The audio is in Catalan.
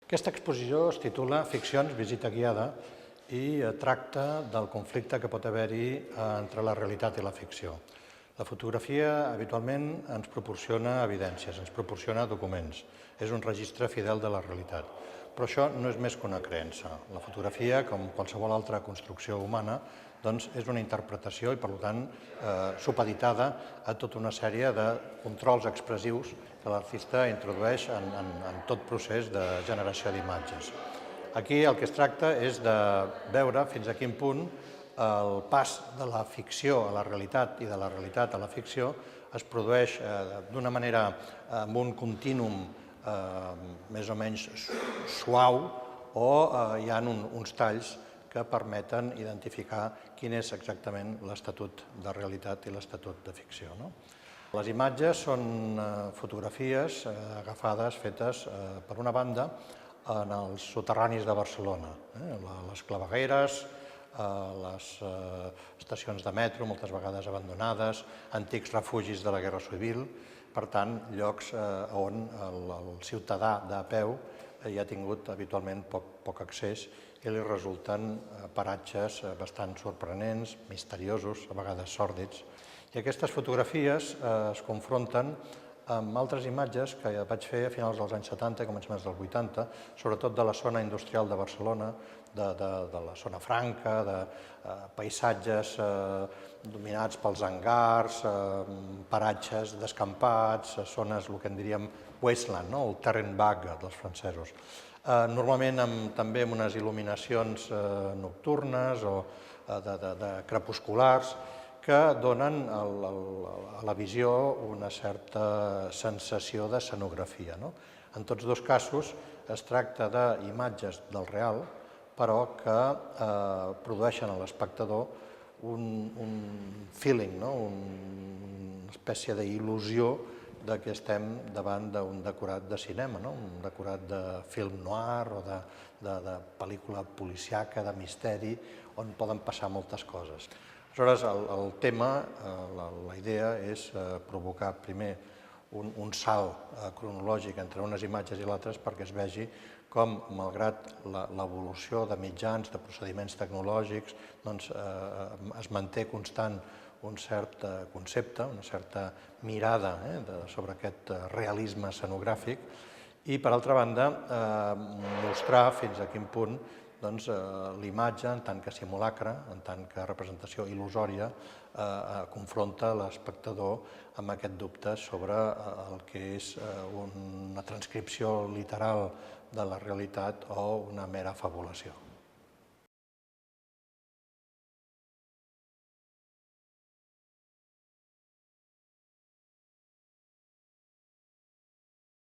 Aquesta exposició es titula Ficcions, visita guiada i tracta del conflicte que pot haver-hi entre la realitat i la ficció. La fotografia habitualment ens proporciona evidències, ens proporciona documents, és un registre fidel de la realitat. Però això no és més que una creença. La fotografia, com qualsevol altra construcció humana, doncs és una interpretació i, per tant, supeditada a tota una sèrie de controls expressius que l'artista introdueix en tot procés de generació d'imatges. Aquí el que es tracta és de veure fins a quin punt el pas de la ficció a la realitat i de la realitat a la ficció es produeix d'una manera amb un contínuum més o menys suau o hi ha uns talls que permeten identificar quin és exactament l'estatut de realitat i l'estatut de ficció. Les imatges són fotografies agafades, fetes, per una banda, en els soterranis de Barcelona, les clavegueres, les estacions de metro, moltes vegades abandonades, antics refugis de la Guerra Civil, per tant, llocs on el ciutadà de peu hi ha tingut habitualment poc accés i li resulten paratges bastant sorprenents, misteriosos, a vegades sòrdids. I aquestes fotografies es confronten amb altres imatges que vaig fer a finals dels anys 70 i començaments dels 80, sobretot de la zona industrial de Barcelona, de la zona franca, de paisatges dominats pels hangars, paratges descampats, zones, el que en diríem wasteland, el terrain vague dels francesos. Normalment també amb unes il·luminacions nocturnes o de crepusculars que donen a la visió una certa sensació d'escenografia. En tots dos casos es tracta d'imatges del real, però que produeixen a l'espectador un feeling, una espècie d'il·lusió que estem davant d'un decorat de cinema, un decorat de film noir o de pel·lícula policiaca, de misteri, on poden passar moltes coses. Aleshores, el tema, la idea és provocar primer un salt cronològic entre unes imatges i l'altres perquè es vegi com, malgrat l'evolució de mitjans, de procediments tecnològics, es manté constant un cert concepte, una certa mirada sobre aquest realisme escenogràfic i, per altra banda, mostrar fins a quin punt l'imatge, en tant que simulacre, en tant que representació il·lusòria, confronta l'espectador amb aquest dubte sobre el que és una transcripció literal de la realitat o una mera fabulació.